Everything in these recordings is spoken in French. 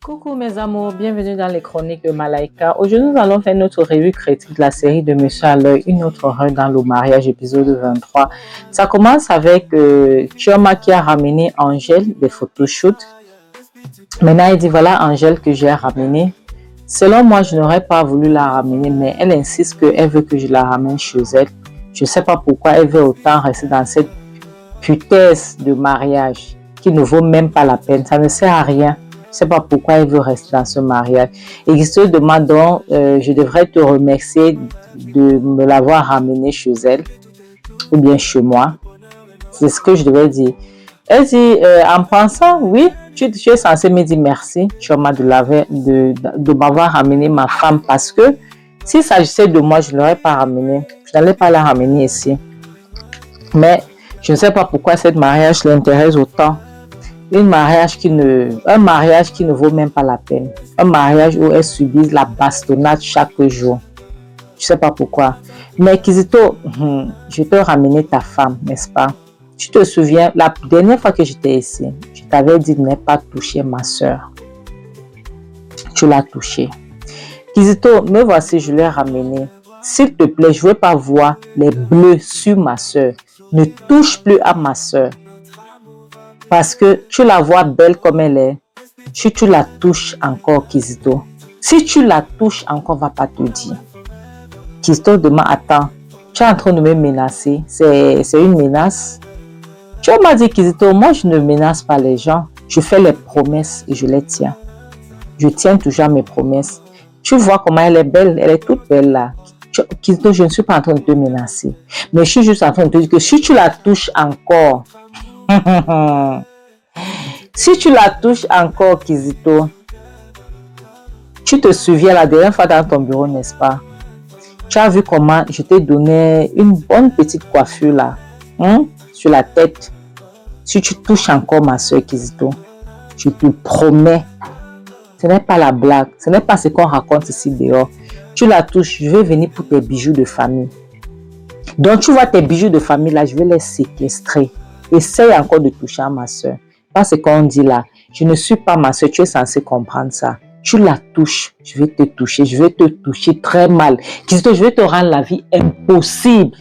Coucou mes amours, bienvenue dans les chroniques de Malaika. Aujourd'hui, nous allons faire notre revue critique de la série de Monsieur à l'œil, une autre horreur dans le mariage, épisode 23. Ça commence avec Chioma qui a ramené Angèle des photoshoots. Maintenant, elle dit voilà Angèle que j'ai ramenée. Selon moi, je n'aurais pas voulu la ramener, mais elle insiste qu'elle veut que je la ramène chez elle. Je ne sais pas pourquoi elle veut autant rester dans cette putasse de mariage qui ne vaut même pas la peine. Ça ne sert à rien. Je ne sais pas pourquoi elle veut rester dans ce mariage. Et je te demande donc, je devrais te remercier de me l'avoir ramenée chez elle ou bien chez moi. C'est ce que je devais dire. Elle dit, en pensant, oui, tu es censé me dire merci, Chioma, de m'avoir ramené ma femme parce que s'il s'agissait de moi, je ne l'aurais pas ramenée. Je n'allais pas la ramener ici. Mais je ne sais pas pourquoi cette mariage l'intéresse autant. Un mariage qui ne vaut même pas la peine. Un mariage où elle subit la bastonnade chaque jour. Je ne sais pas pourquoi. Mais Kizito, je peux ramener ta femme, n'est-ce pas? Tu te souviens, la dernière fois que j'étais ici, je t'avais dit de ne pas toucher ma soeur. Tu l'as touchée. Kizito, me voici, je l'ai ramenée. S'il te plaît, je ne veux pas voir les bleus sur ma soeur. Ne touche plus à ma soeur. Parce que tu la vois belle comme elle est. Si tu la touches encore, Kizito. Si tu la touches encore, on ne va pas te dire. Kizito demande, attends, tu es en train de me menacer. C'est une menace. Tu m'as dit, Kizito, moi je ne menace pas les gens. Je fais les promesses et je les tiens. Je tiens toujours mes promesses. Tu vois comment elle est belle. Elle est toute belle là. Kizito, je ne suis pas en train de te menacer. Mais je suis juste en train de te dire que si tu la touches encore... Si tu la touches encore, Kizito, tu te souviens la dernière fois dans ton bureau, n'est-ce pas? Tu as vu comment je t'ai donné une bonne petite coiffure là, sur la tête. Si tu touches encore ma soeur Kizito, je te promets, ce n'est pas la blague, ce n'est pas ce qu'on raconte ici dehors. Tu la touches, je vais venir pour tes bijoux de famille. Donc tu vois tes bijoux de famille là, je vais les séquestrer. Essaye encore de toucher à ma soeur. Pas ce qu'on dit là. Je ne suis pas ma soeur. Tu es censé comprendre ça. Tu la touches. Je vais te toucher. Je vais te toucher très mal. Kizito, je vais te rendre la vie impossible.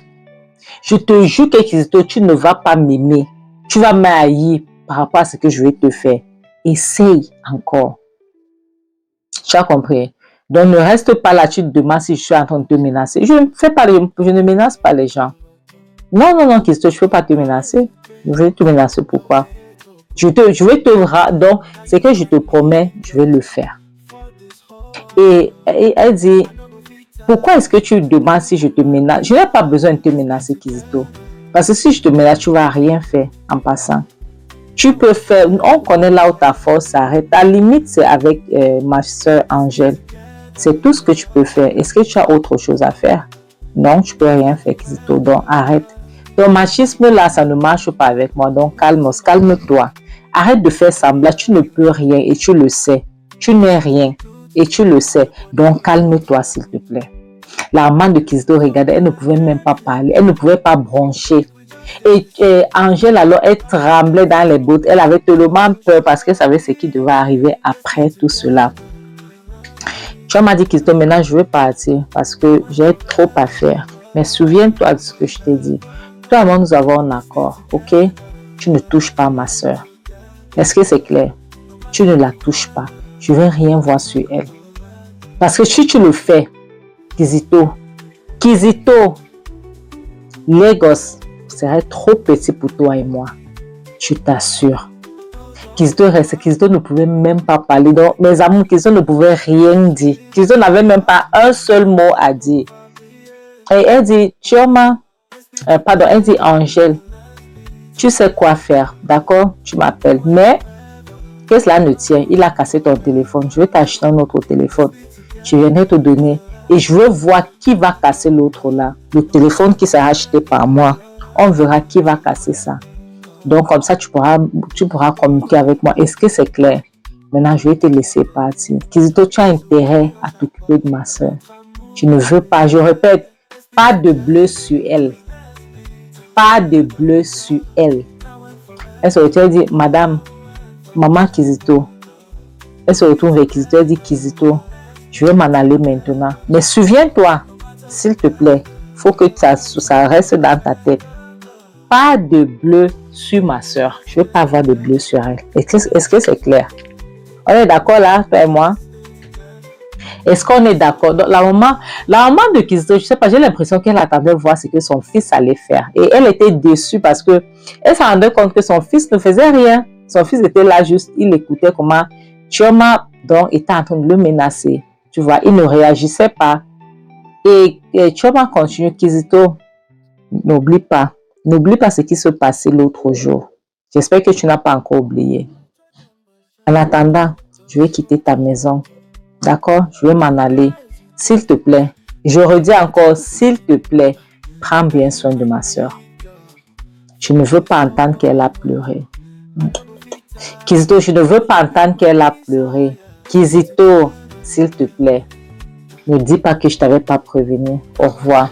Je te jure que Kizito, tu ne vas pas m'aimer. Tu vas m'haïr par rapport à ce que je vais te faire. Essaye encore. Tu as compris? Donc ne reste pas là. Tu te demandes si je suis en train de te menacer. Je ne menace pas les gens. Non, Kizito, je ne peux pas te menacer. Je vais te menacer, pourquoi? Donc, c'est que je te promets, je vais le faire. Et elle dit, pourquoi est-ce que tu demandes si je te menace? Je n'ai pas besoin de te menacer, Kizito. Parce que si je te menace, tu ne vas rien faire en passant. Tu peux faire, on connaît là où ta force s'arrête. Ta limite, c'est avec ma soeur Angèle. C'est tout ce que tu peux faire. Est-ce que tu as autre chose à faire? Non, tu ne peux rien faire, Kizito. Donc, arrête. Ton machisme là, ça ne marche pas avec moi. Donc, calme-toi. Arrête de faire semblant. Tu ne peux rien et tu le sais. Tu n'es rien et tu le sais. Donc, calme-toi, s'il te plaît. La maman de Kizito, regardez, elle ne pouvait même pas parler. Elle ne pouvait pas broncher. Et Angèle, alors, elle tremblait dans les bottes. Elle avait tellement peur parce qu'elle savait ce qui devait arriver après tout cela. Tu m'as dit, Kizito, maintenant, je veux partir parce que j'ai trop à faire. Mais souviens-toi de ce que je t'ai dit. Toi et moi, nous avons un accord, ok? Tu ne touches pas ma soeur. Est-ce que c'est clair? Tu ne la touches pas. Je ne veux rien voir sur elle. Parce que si tu le fais, Kizito, les gosses seraient trop petits pour toi et moi. Je t'assure. Kizito ne pouvait même pas parler. Donc, mes amours, Kizito ne pouvait rien dire. Kizito n'avait même pas un seul mot à dire. Et elle dit, Chioma, elle dit Angèle, tu sais quoi faire, d'accord? Tu m'appelles. Mais, que cela ne tient, il a cassé ton téléphone. Je vais t'acheter un autre téléphone. Je viendrai te donner. Et je veux voir qui va casser l'autre là. Le téléphone qui sera acheté par moi. On verra qui va casser ça. Donc, comme ça, tu pourras communiquer avec moi. Est-ce que c'est clair? Maintenant, je vais te laisser partir. Kizito, tu as intérêt à t'occuper de ma soeur. Je ne veux pas, je répète, pas de bleu sur elle. Pas de bleu sur elle. Elle se retourne et dit, Madame, Maman Kizito. Elle se retourne vers Kizito, elle dit, Kizito, je vais m'en aller maintenant. Mais souviens-toi, s'il te plaît, il faut que ça reste dans ta tête. Pas de bleu sur ma soeur. Je ne veux pas avoir de bleu sur elle. Est-ce que c'est clair? On est d'accord là, toi et moi? Est-ce qu'on est d'accord? Donc, la maman de Kizito, je ne sais pas, j'ai l'impression qu'elle attendait voir ce que son fils allait faire. Et elle était déçue parce que elle se rendait compte que son fils ne faisait rien. Son fils était là juste, il écoutait comment Chioma donc était en train de le menacer. Tu vois, il ne réagissait pas. Et Chioma continue, Kizito, n'oublie pas ce qui se passait l'autre jour. J'espère que tu n'as pas encore oublié. En attendant, je vais quitter ta maison. D'accord? Je vais m'en aller. S'il te plaît, je redis encore, s'il te plaît, prends bien soin de ma soeur. Je ne veux pas entendre qu'elle a pleuré. Kizito, je ne veux pas entendre qu'elle a pleuré. Kizito, s'il te plaît, ne dis pas que je ne t'avais pas prévenu. Au revoir.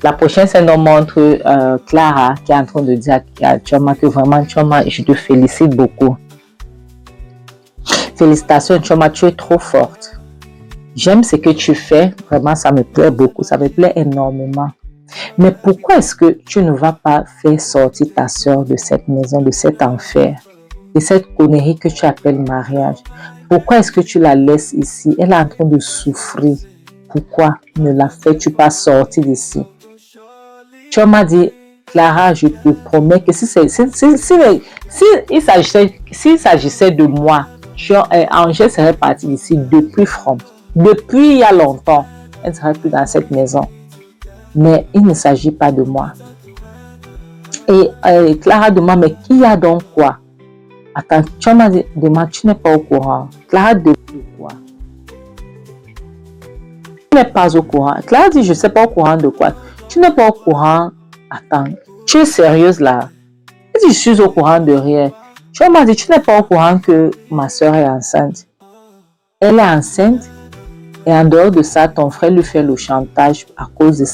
La prochaine scène nous montre Clara qui est en train de dire à Chioma que vraiment, Chioma, je te félicite beaucoup. Félicitations, Chioma, tu es trop forte. J'aime ce que tu fais, vraiment, ça me plaît beaucoup, ça me plaît énormément. Mais pourquoi est-ce que tu ne vas pas faire sortir ta soeur de cette maison, de cet enfer, de cette connerie que tu appelles mariage? Pourquoi est-ce que tu la laisses ici? Elle est en train de souffrir. Pourquoi ne la fais-tu pas sortir d'ici? Tu m'as dit, Clara, je te promets que s'il s'agissait de moi, Angèle serait partie d'ici depuis From. Depuis il y a longtemps, elle ne serait plus dans cette maison. Mais il ne s'agit pas de moi. Et Clara demande, mais qui a donc quoi? Attends, tu m'as dit, demande, tu n'es pas au courant. Clara demande quoi? Tu n'es pas au courant. Clara dit, je ne sais pas au courant de quoi. Tu n'es pas au courant. Attends, tu es sérieuse là? Elle dit, je suis au courant de rien. Tu m'as dit, tu n'es pas au courant que ma soeur est enceinte. Elle est enceinte. Et en dehors de ça, ton frère lui fait le chantage à cause de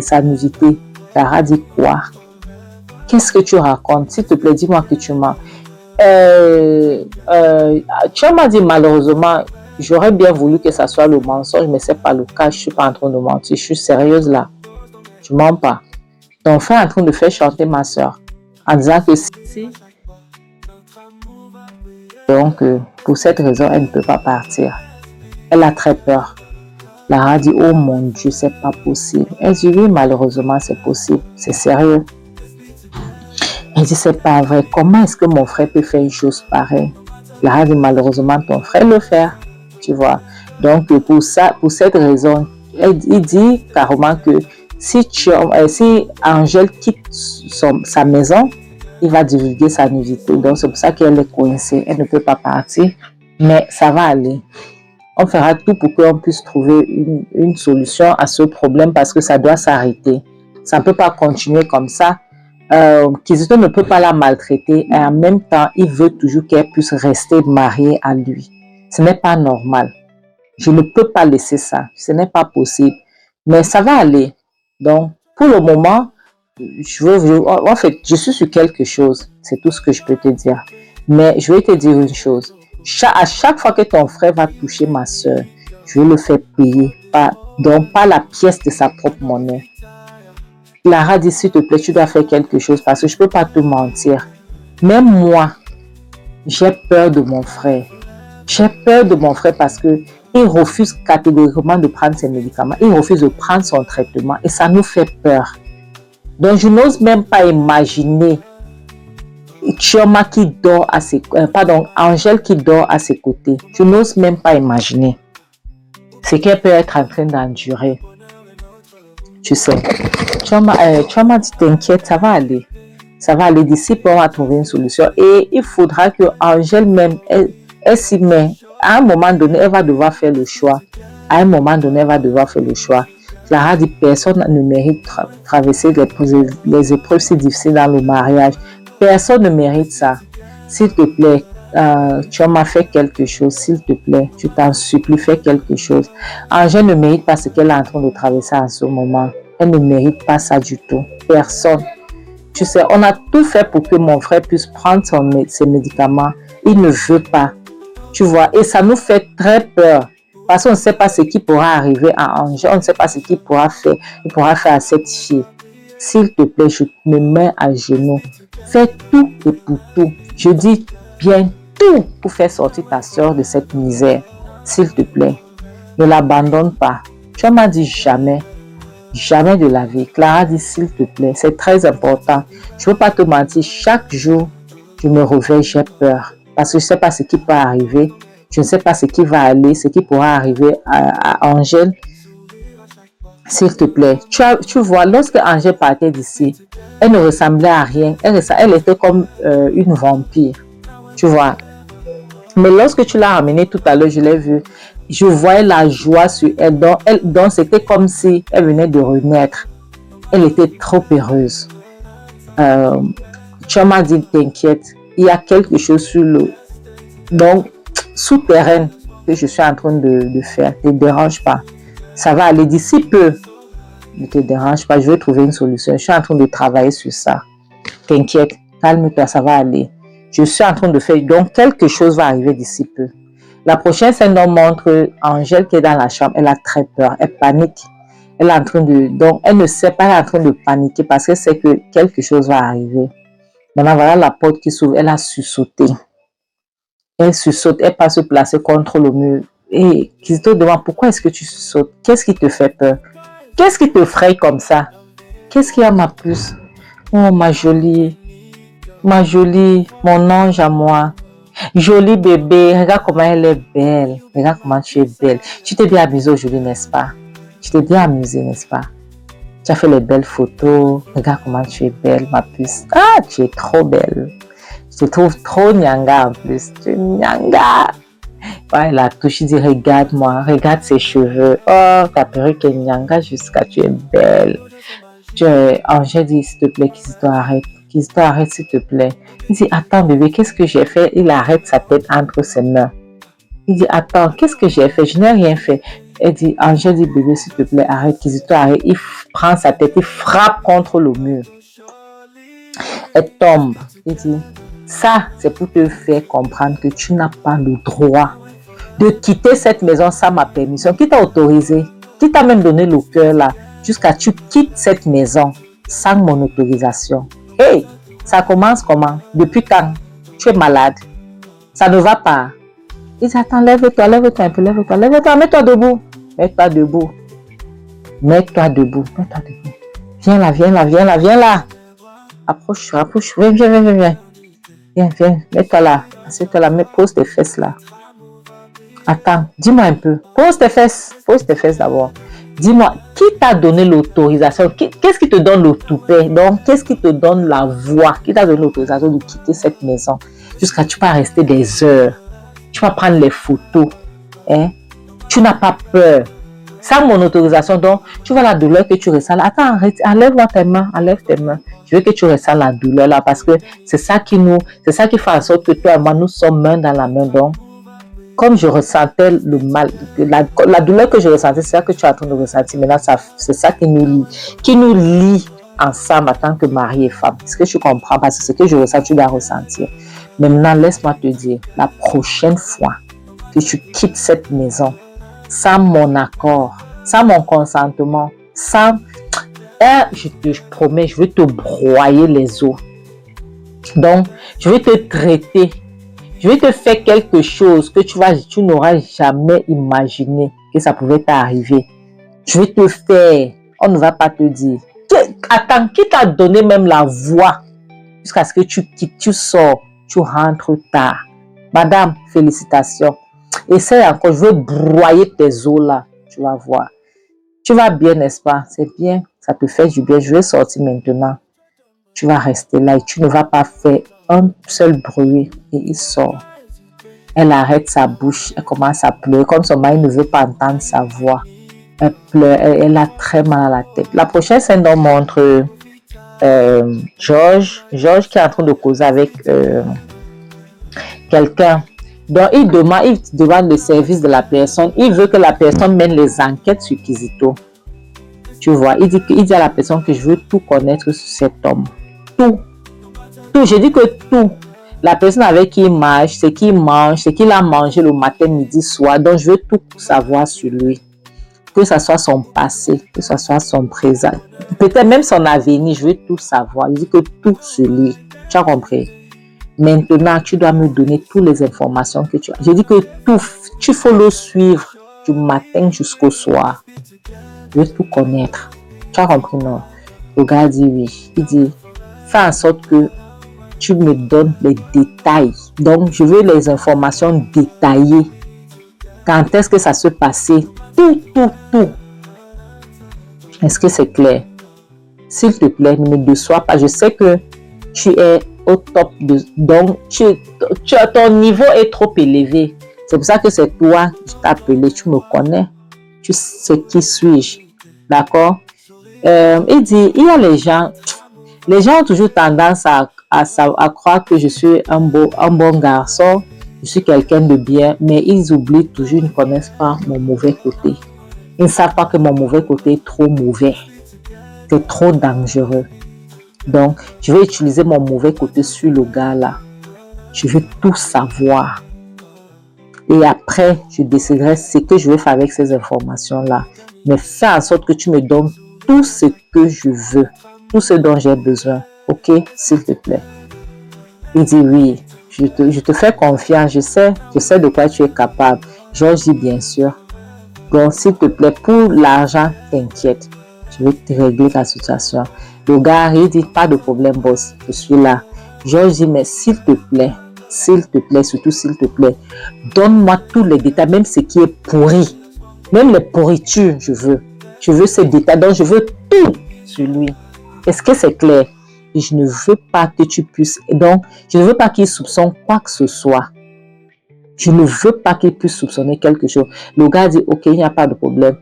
sa nudité. Clara dit quoi? Qu'est-ce que tu racontes? S'il te plaît, dis-moi que tu mens. Tu m'as dit malheureusement, j'aurais bien voulu que ça soit le mensonge, mais ce n'est pas le cas. Je ne suis pas en train de mentir. Je suis sérieuse là. Je ne mens pas. Ton frère est en train de faire chanter ma soeur en disant que si. Donc, pour cette raison, elle ne peut pas partir. Elle a très peur. Clara dit, oh mon Dieu, c'est pas possible. Elle dit, oui, malheureusement, c'est possible. C'est sérieux. Elle dit, c'est pas vrai. Comment est-ce que mon frère peut faire une chose pareille? Clara dit, malheureusement, ton frère le fait. Tu vois. Donc, pour cette raison, il dit carrément que si Angèle quitte sa maison, il va divulguer sa nudité. Donc, c'est pour ça qu'elle est coincée. Elle ne peut pas partir. Mais ça va aller. On fera tout pour qu'on puisse trouver une solution à ce problème parce que ça doit s'arrêter. Ça ne peut pas continuer comme ça. Kizito ne peut pas la maltraiter et en même temps, il veut toujours qu'elle puisse rester mariée à lui. Ce n'est pas normal. Je ne peux pas laisser ça. Ce n'est pas possible. Mais ça va aller. Donc, pour le moment, en fait, je suis sur quelque chose. C'est tout ce que je peux te dire. Mais je vais te dire une chose. À chaque fois que ton frère va toucher ma soeur, je vais le faire payer. Donc, pas la pièce de sa propre monnaie. Clara dit, s'il te plaît, tu dois faire quelque chose parce que je ne peux pas te mentir. Même moi, j'ai peur de mon frère. J'ai peur de mon frère parce qu'il refuse catégoriquement de prendre ses médicaments. Il refuse de prendre son traitement et ça nous fait peur. Donc, je n'ose même pas imaginer Chioma qui dort à ses Angèle qui dort à ses côtés. Je n'ose même pas imaginer ce qu'elle peut être en train d'endurer. Tu sais, Chioma dit, t'inquiète, ça va aller. Ça va aller d'ici pour on va trouver une solution. Et il faudra que Angèle même, elle s'y met. À un moment donné, elle va devoir faire le choix. Clara dit, personne ne mérite de traverser les épreuves si difficiles dans le mariage. Personne ne mérite ça. S'il te plaît, tu m'as fait quelque chose. S'il te plaît, je t'en supplie, fais quelque chose. Angèle ne mérite pas ce qu'elle est en train de traverser en ce moment. Elle ne mérite pas ça du tout. Personne. Tu sais, on a tout fait pour que mon frère puisse prendre ses médicaments. Il ne veut pas. Tu vois, et ça nous fait très peur. Parce qu'on ne sait pas ce qui pourra arriver à Angèle. On ne sait pas ce qu'il pourra faire. Il pourra faire à cette fille. S'il te plaît, je me mets à genoux. Fais tout et pour tout. Je dis bien tout pour faire sortir ta soeur de cette misère. S'il te plaît, ne l'abandonne pas. Tu m'as dit jamais. Jamais de la vie. Clara dit s'il te plaît. C'est très important. Je ne veux pas te mentir. Chaque jour, je me réveille, j'ai peur. Parce que je ne sais pas ce qui peut arriver. Je ne sais pas ce qui va aller, ce qui pourra arriver à Angèle. S'il te plaît. Tu vois, lorsque Angèle partait d'ici, elle ne ressemblait à rien. Elle était comme une vampire. Tu vois. Mais lorsque tu l'as ramenée tout à l'heure, je l'ai vue. Je voyais la joie sur elle. Donc c'était comme si elle venait de renaître. Elle était trop heureuse. Tu m'as dit, t'inquiète. Il y a quelque chose sur le souterrain que je suis en train de faire. Ne te dérange pas. Ça va aller d'ici peu. Ne te dérange pas. Je vais trouver une solution. Je suis en train de travailler sur ça. T'inquiète. Calme-toi. Ça va aller. Je suis en train de faire. Donc, quelque chose va arriver d'ici peu. La prochaine scène montre Angèle qui est dans la chambre. Elle a très peur. Elle panique. Elle est en train de. Donc, elle ne sait pas. Elle est en train de paniquer parce qu'elle sait que quelque chose va arriver. Maintenant, voilà la porte qui s'ouvre. Elle a sursauté. Elle sursaute. Elle passe se placer contre le mur. Et Kizito demande pourquoi est-ce que tu sursautes? Qu'est-ce qui te fait peur? Qu'est-ce qui te fraye comme ça? Qu'est-ce qu'il y a, ma puce? Oh, ma jolie, mon ange à moi. Jolie bébé, regarde comment elle est belle. Regarde comment tu es belle. Tu t'es bien amusée aujourd'hui, n'est-ce pas? Tu t'es bien amusée, n'est-ce pas? Tu as fait les belles photos. Regarde comment tu es belle, ma puce. Ah, tu es trop belle. Je te trouve trop nyanga en plus. Tu es nyanga. Ouais, la touche, il dit, regarde-moi, regarde ses cheveux. Oh, ta perruque est nyanga jusqu'à tu es belle. Angèle dit, s'il te plaît, Kizito, arrête. Kizito, arrête, s'il te plaît. Il dit, attends, bébé, qu'est-ce que j'ai fait? Il arrête sa tête entre ses mains. Il dit, attends, qu'est-ce que j'ai fait? Je n'ai rien fait. Elle dit, Angèle dit, bébé, s'il te plaît, arrête. Kizito, arrête. Il prend sa tête, il frappe contre le mur. Elle tombe. Il dit, ça, c'est pour te faire comprendre que tu n'as pas le droit de quitter cette maison sans ma permission. Qui t'a autorisé? Qui t'a même donné le cœur là? Jusqu'à tu quittes cette maison sans mon autorisation. Hey, ça commence comment? Depuis quand? Tu es malade. Ça ne va pas. Il dit, attends, lève-toi un peu, lève-toi, mets-toi debout. Mets-toi debout. Viens là. Approche, viens. Viens, mets-toi là. Assieds-toi là, pose tes fesses là. Attends, dis-moi un peu. Pose tes fesses d'abord. Dis-moi, qui t'a donné l'autorisation? Qu'est-ce qui te donne le toupet? Donc, qu'est-ce qui te donne la voix? Qui t'a donné l'autorisation de quitter cette maison? Jusqu'à tu vas rester des heures. Tu vas prendre les photos. Hein? Tu n'as pas peur. Sans mon autorisation, donc, tu vois la douleur que tu ressens là. Attends, arrête, enlève tes mains. Je veux que tu ressens la douleur là parce que c'est ça qui fait en sorte que toi et moi, nous sommes main dans la main. Donc, comme je ressentais le mal, la douleur que je ressentais, c'est ça que tu es en train de ressentir. Maintenant, c'est ça qui nous lie ensemble en tant que mari et femme. Est-ce que tu comprends? Parce que ce que je ressens, tu dois ressentir. Maintenant, laisse-moi te dire, la prochaine fois que tu quittes cette maison, sans mon accord, sans mon consentement, je te promets, je vais te broyer les os. Donc, je vais te traiter. Je vais te faire quelque chose que tu n'auras jamais imaginé que ça pouvait t'arriver. Je vais te faire. On ne va pas te dire. Attends, qui t'a donné même la voix jusqu'à ce que tu quittes, tu sors, tu rentres tard. Madame, félicitations. Essaye encore, je veux broyer tes os là. Tu vas voir. Tu vas bien, n'est-ce pas? C'est bien, ça te fait du bien. Je vais sortir maintenant. Tu vas rester là et tu ne vas pas faire un seul bruit. Et il sort. Elle arrête sa bouche. Elle commence à pleurer. Comme son mari ne veut pas entendre sa voix. Elle pleure. Elle a très mal à la tête. La prochaine scène nous montre Georges qui est en train de causer avec quelqu'un. Donc, il demande le service de la personne. Il veut que la personne mène les enquêtes sur Kizito. Tu vois, il dit à la personne que je veux tout connaître sur cet homme. tout. Tout, je dis que tout. La personne avec qui il marche, ce qu'il mange, ce qu'il a mangé le matin, midi, soir. Donc, je veux tout savoir sur lui. Que ce soit son passé, que ce soit son présent. Peut-être même son avenir, je veux tout savoir. Je dis que tout sur lui. Tu as compris? Maintenant, tu dois me donner toutes les informations que tu as. Je dis que tout, tu faut le suivre du matin jusqu'au soir. Je veux tout connaître. Tu as compris, non? Le gars dit oui. Il dit, fais en sorte que tu me donnes les détails. Donc, je veux les informations détaillées. Quand est-ce que ça se passait? Tout. Est-ce que c'est clair? S'il te plaît, ne me déçois pas. Je sais que tu es au top. Donc, ton niveau est trop élevé. C'est pour ça que c'est toi que je t'ai appelé. Tu me connais. Tu sais qui suis-je. D'accord? Il dit, il y a les gens ont toujours tendance à croire que je suis un bon garçon, je suis quelqu'un de bien, mais ils oublient toujours, ils ne connaissent pas mon mauvais côté. Ils ne savent pas que mon mauvais côté est trop mauvais. C'est trop dangereux. Donc, je vais utiliser mon mauvais côté sur le gars là. Je veux tout savoir. Et après, je déciderai ce que je vais faire avec ces informations-là. Mais fais en sorte que tu me donnes tout ce que je veux, tout ce dont j'ai besoin. Ok, s'il te plaît. Il dit oui, je te fais confiance, je sais de quoi tu es capable. Georges dit bien sûr. Donc, s'il te plaît, pour l'argent, t'inquiète. Je vais te régler ta situation. Le gars, il dit pas de problème, boss, je suis là. Georges dit, mais s'il te plaît, surtout s'il te plaît, donne-moi tous les détails, même ce qui est pourri. Même les pourritures, je veux. Je veux ces détails, donc je veux tout sur lui. Est-ce que c'est clair? Et je ne veux pas que tu puisses... Donc, je ne veux pas qu'il soupçonne quoi que ce soit. Je ne veux pas qu'il puisse soupçonner quelque chose. Le gars dit, ok, il n'y a pas de problème.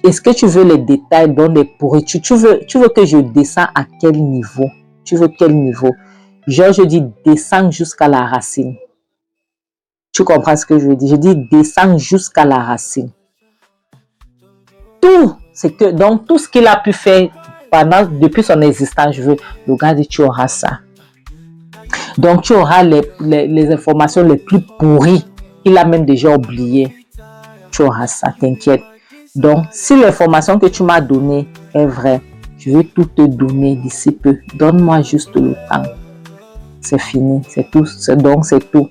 Est-ce que tu veux les détails dans les pourritures? Tu veux que je descends à quel niveau? Tu veux quel niveau? Je dis, descends jusqu'à la racine. Tu comprends ce que je veux dire? Je dis, descends jusqu'à la racine. Tout, c'est que, donc, tout ce qu'il a pu faire depuis son existence, je veux, le gars dit, tu auras ça. Donc, tu auras les informations les plus pourries qu'il a même déjà oubliées. Tu auras ça, t'inquiète. Donc, si l'information que tu m'as donnée est vraie, je vais tout te donner d'ici peu. Donne-moi juste le temps. C'est fini, c'est tout. Donc, c'est tout.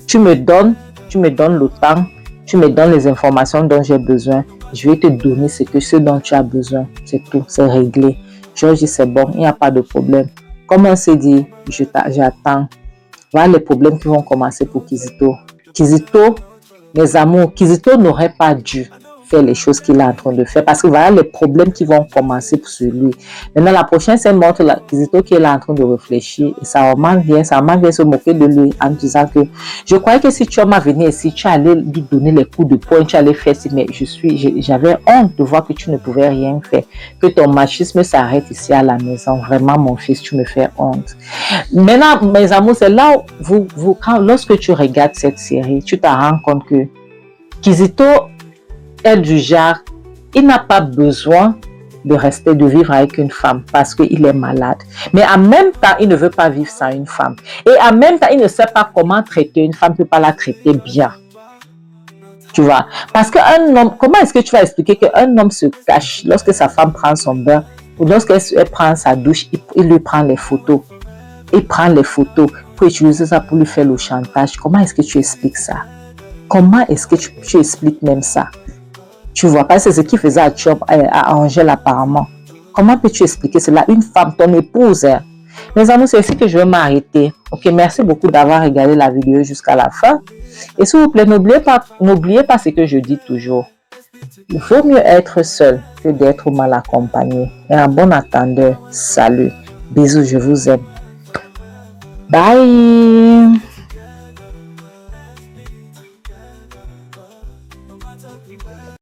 Tu me donnes le temps, tu me donnes les informations dont j'ai besoin. Je vais te donner ce dont tu as besoin. C'est tout, c'est réglé. Je dis, c'est bon, il n'y a pas de problème. Comme on s'est dit, j'attends. Voilà les problèmes qui vont commencer pour Kizito. Kizito, mes amours, Kizito n'aurait pas dû faire les choses qu'il est en train de faire parce que voilà les problèmes qui vont commencer sur lui. Maintenant, la prochaine scène montre Kizito qui est là en train de réfléchir et sa maman vient se moquer de lui en disant que je croyais que si tu m'as venu ici, tu allais lui donner les coups de poing, tu allais faire ça, mais j'avais honte de voir que tu ne pouvais rien faire, que ton machisme s'arrête ici à la maison. Vraiment, mon fils, tu me fais honte. Maintenant, mes amours, c'est là où lorsque tu regardes cette série, tu te rends compte que Kizito est du genre, il n'a pas besoin de vivre avec une femme parce qu'il est malade. Mais en même temps, il ne veut pas vivre sans une femme. Et en même temps, il ne sait pas comment traiter une femme, il ne peut pas la traiter bien. Tu vois? Parce qu'un homme, comment est-ce que tu vas expliquer qu'un homme se cache lorsque sa femme prend son bain ou lorsqu'elle prend sa douche, il lui prend les photos. Il prend les photos pour utiliser ça pour lui faire le chantage. Comment est-ce que tu expliques ça? Comment est-ce que tu expliques même ça? Tu vois pas, c'est ce qu'il faisait à Angèle apparemment. Comment peux-tu expliquer cela? Une femme, ton épouse. Hein? Mes amis, c'est ici que je vais m'arrêter. Ok, merci beaucoup d'avoir regardé la vidéo jusqu'à la fin. Et s'il vous plaît, n'oubliez pas ce que je dis toujours. Il vaut mieux être seul que d'être mal accompagné. Et en bon attendeur, salut. Bisous, je vous aime. Bye.